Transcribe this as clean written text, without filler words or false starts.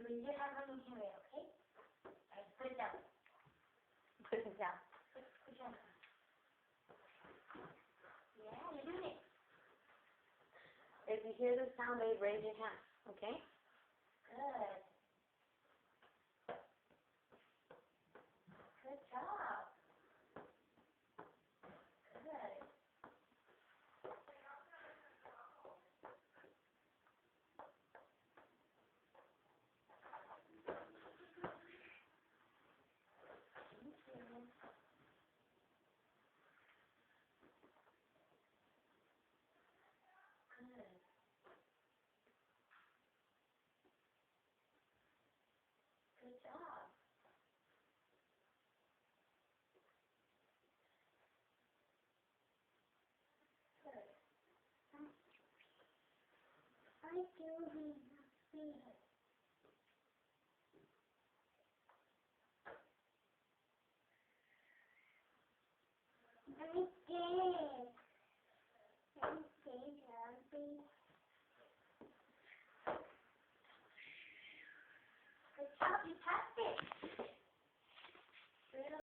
Raise your hand when you hear it, okay? Alright, put it down. Put it down. Put your hand down. Yeah, you're doing it. If you hear the sound wave, raise your hand, okay? Good. Good job. Good. Good job. Good. I do it. I did.